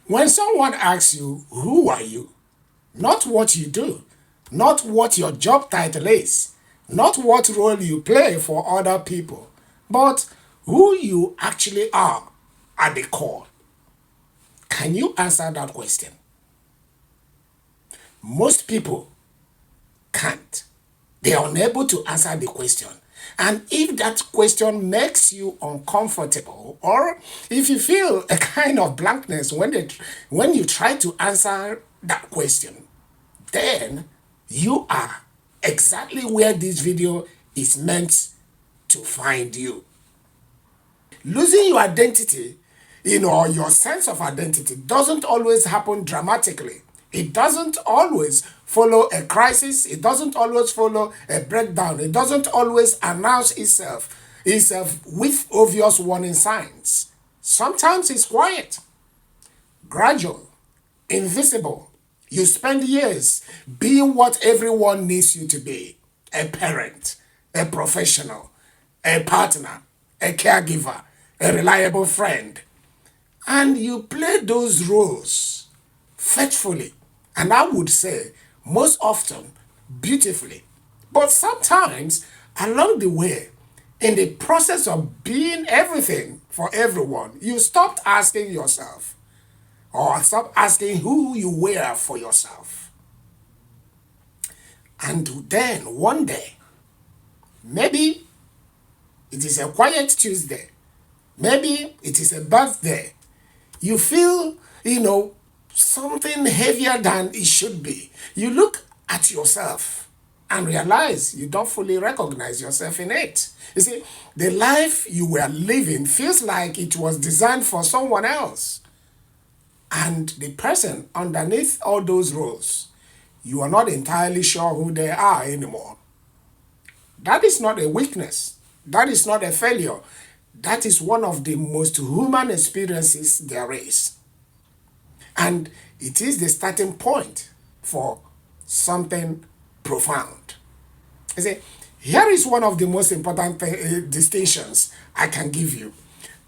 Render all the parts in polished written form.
When someone asks you, who are you? Not what you do, not what your job title is, not what role you play for other people, but who you actually are at the core. Can you answer that question? Most people can't. They are unable to answer the question. And if that question makes you uncomfortable, or if you feel a kind of blankness when you try to answer that question, then you are exactly where this video is meant to find you. Losing your identity, your sense of identity doesn't always happen dramatically. It doesn't always follow a crisis. It doesn't always follow a breakdown. It doesn't always announce itself with obvious warning signs. Sometimes it's quiet, gradual, invisible. You spend years being what everyone needs you to be: a parent, a professional, a partner, a caregiver, a reliable friend. And you play those roles faithfully, and I would say most often beautifully. But sometimes along the way, in the process of being everything for everyone, you stopped asking yourself, or stop asking who you were for yourself. And then one day, maybe it is a quiet Tuesday, maybe it is a birthday, you feel, something heavier than it should be. You look at yourself and realize you don't fully recognize yourself in it. You see, the life you were living feels like it was designed for someone else. And the person underneath all those roles, you are not entirely sure who they are anymore. That is not a weakness. That is not a failure. That is one of the most human experiences there is. And it is the starting point for something profound. I say, here is one of the most important distinctions I can give you.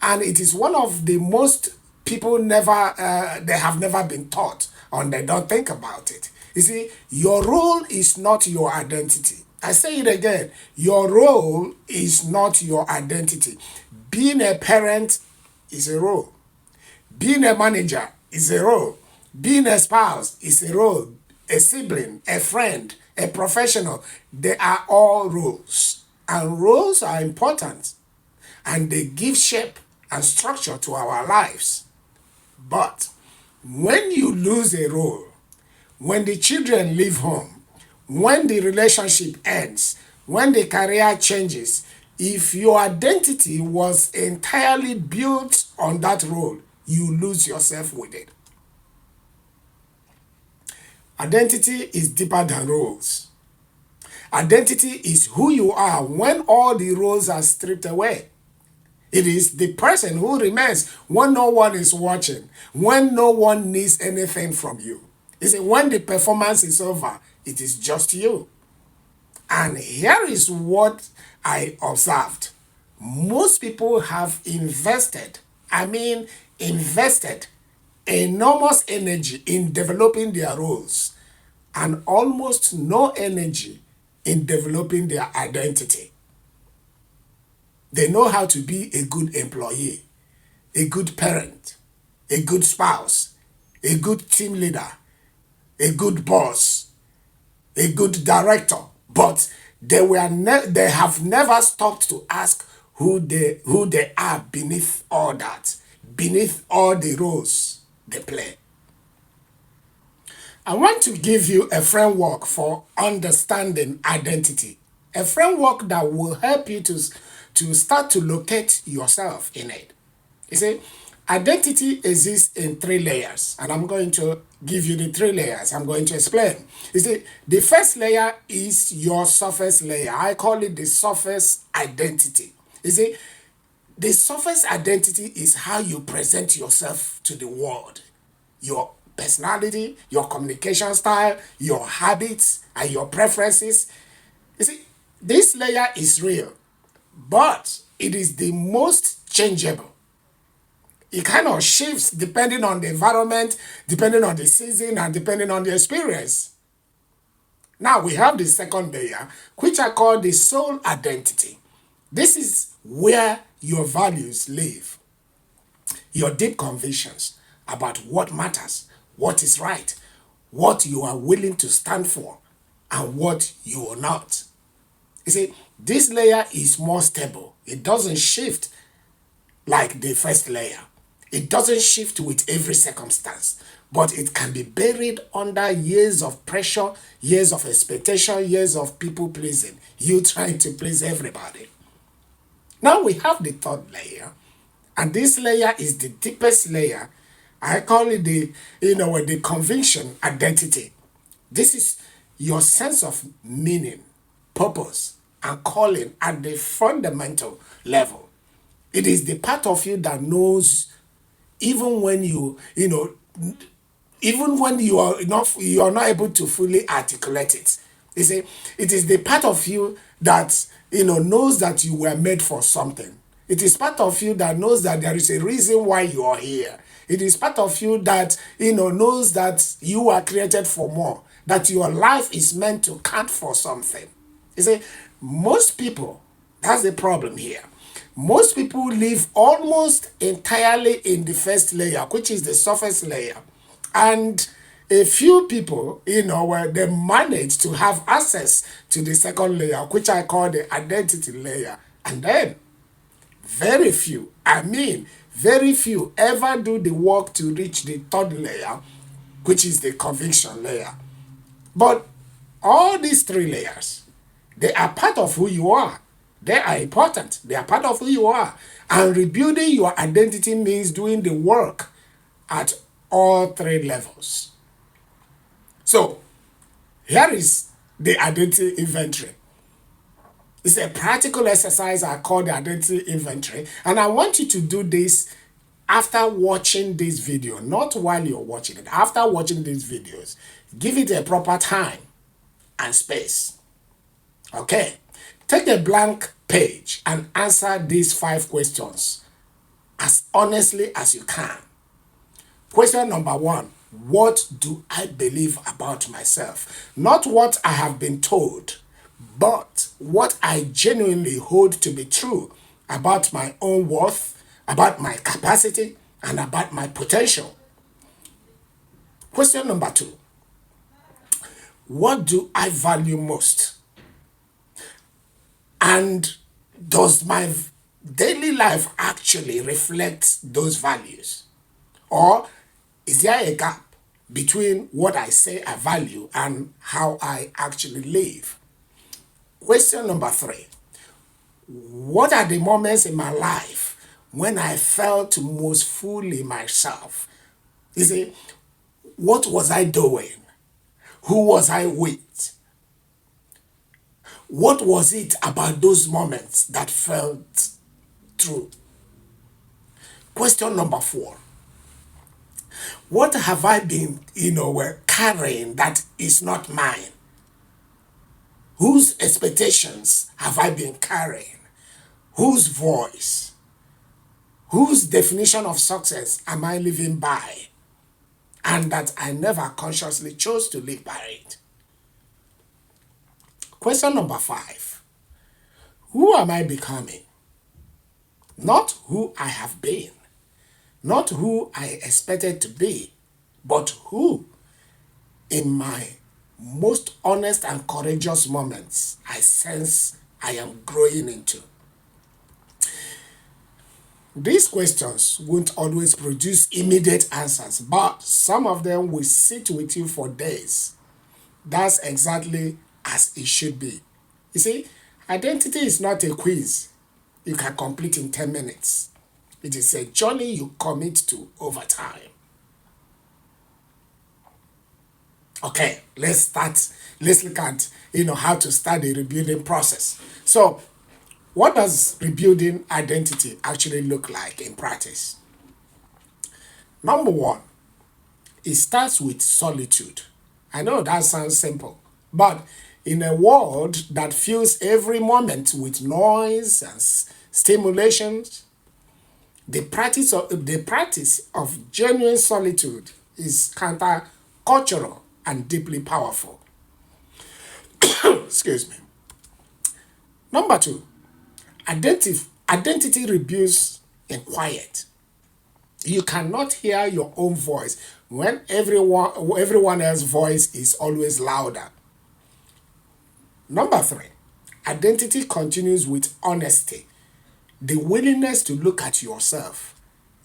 And it is one of the most people they have never been taught, and they don't think about it. You see, your role is not your identity. I say it again, your role is not your identity. Being a parent is a role. Being a manager is a role. Being a spouse is a role. A sibling, a friend, a professional, they are all roles. And roles are important. And they give shape and structure to our lives. But when you lose a role, when the children leave home, when the relationship ends, when the career changes, if your identity was entirely built on that role, you lose yourself with it. Identity is deeper than roles. Identity is who you are when all the roles are stripped away. It is the person who remains when no one is watching, when no one needs anything from you. You see, when the performance is over, it is just you. And here is what I observed. Most people have invested enormous energy in developing their roles and almost no energy in developing their identity. They know how to be a good employee, a good parent, a good spouse, a good team leader, a good boss, a good director, but they have never stopped to ask who they are beneath all that, beneath all the roles they play. I want to give you a framework for understanding identity, a framework that will help you to start to locate yourself in it. You see, identity exists in three layers, and I'm going to give you the three layers. I'm going to explain. You see, the first layer is your surface layer. I call it the surface identity. You see, the surface identity is how you present yourself to the world. Your personality, your communication style, your habits, and your preferences. You see, this layer is real, but it is the most changeable. It kind of shifts depending on the environment, depending on the season, and depending on the experience. Now we have the second layer, which I call the soul identity. This is where your values live, your deep convictions about what matters, what is right, what you are willing to stand for, and what you are not. You see, this layer is more stable. It doesn't shift like the first layer. It doesn't shift with every circumstance, but it can be buried under years of pressure, years of expectation, years of people pleasing, you trying to please everybody. Now we have the third layer, and this layer is the deepest layer. I call it the conviction identity. This is your sense of meaning, purpose, and calling at the fundamental level. It is the part of you that knows even when even when you are not able to fully articulate it. You see, it is the part of you that knows that you were made for something. It is part of you that knows that there is a reason why you are here. It is part of you that knows that you are created for more, that your life is meant to count for something. You see, most people, that's the problem here. Most people live almost entirely in the first layer, which is the surface layer. And a few people, where they manage to have access to the second layer, which I call the identity layer. And then very few, very few ever do the work to reach the third layer, which is the conviction layer. But all these three layers, they are part of who you are. They are important. They are part of who you are. And rebuilding your identity means doing the work at all three levels. So, here is the identity inventory. It's a practical exercise I call the identity inventory. And I want you to do this after watching this video, not while you're watching it. After watching these videos, give it a proper time and space. Okay? Take a blank page and answer these 5 questions as honestly as you can. Question number 1, what do I believe about myself? Not what I have been told, but what I genuinely hold to be true about my own worth, about my capacity, and about my potential. Question number 2, what do I value most? And does my daily life actually reflect those values? Or is there a gap between what I say I value and how I actually live? Question number 3, what are the moments in my life when I felt most fully myself? You see, what was I doing? Who was I with? What was it about those moments that felt true? Question number 4, what have I been, carrying that is not mine? Whose expectations have I been carrying? Whose voice? Whose definition of success am I living by? And that I never consciously chose to live by it. Question number 5, who am I becoming? Not who I have been, not who I expected to be, but who, in my most honest and courageous moments, I sense I am growing into. These questions won't always produce immediate answers, but some of them will sit with you for days. That's exactly as it should be. You see, identity is not a quiz you can complete in 10 minutes. It is a journey you commit to over time. Okay, let's start. Let's look at how to start the rebuilding process. So, what does rebuilding identity actually look like in practice? Number 1, it starts with solitude. I know that sounds simple, but in a world that fills every moment with noise and stimulations, The practice of genuine solitude is counter-cultural and deeply powerful. Excuse me. Number two, identity rebuilds in quiet. You cannot hear your own voice when everyone else's voice is always louder. Number three, identity continues with honesty. The willingness to look at yourself,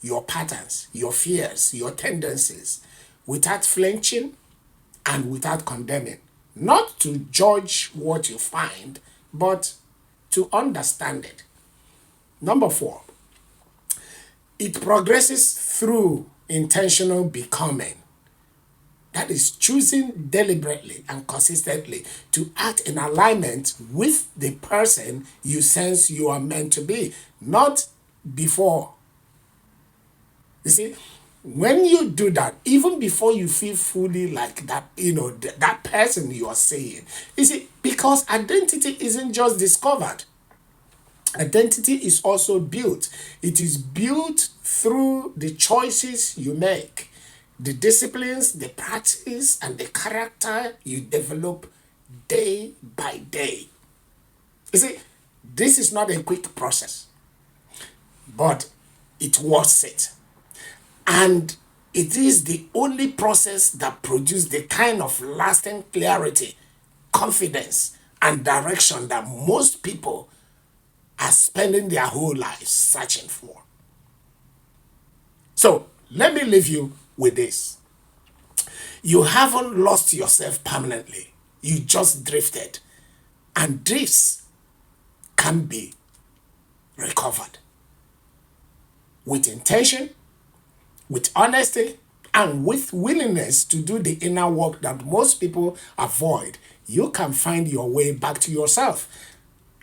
your patterns, your fears, your tendencies, without flinching and without condemning. Not to judge what you find, but to understand it. Number four, it progresses through intentional becoming. That is choosing deliberately and consistently to act in alignment with the person you sense you are meant to be, not before. You see, when you do that, even before you feel fully like that, that person you are saying, you see, because identity isn't just discovered, identity is also built. It is built through the choices you make, the disciplines, the practice, and the character you develop day by day. You see, this is not a quick process, but it was it. And it is the only process that produces the kind of lasting clarity, confidence, and direction that most people are spending their whole lives searching for. So let me leave you with this. You haven't lost yourself permanently. You just drifted. And drifts can be recovered with intention, with honesty, and with willingness to do the inner work that most people avoid. You can find your way back to yourself.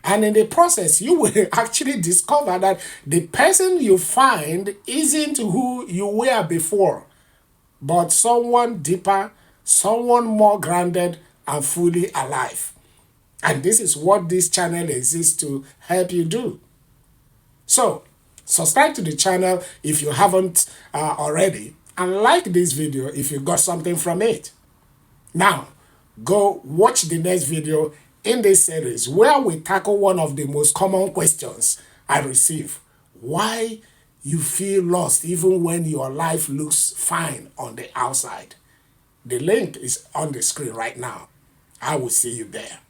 And in the process, you will actually discover that the person you find isn't who you were before, but someone deeper, someone more grounded and fully alive. And this is what this channel exists to help you do. So, subscribe to the channel if you haven't already, and like this video if you got something from it. Now, go watch the next video in this series where we tackle one of the most common questions I receive. Why you feel lost even when your life looks fine on the outside. The link is on the screen right now. I will see you there.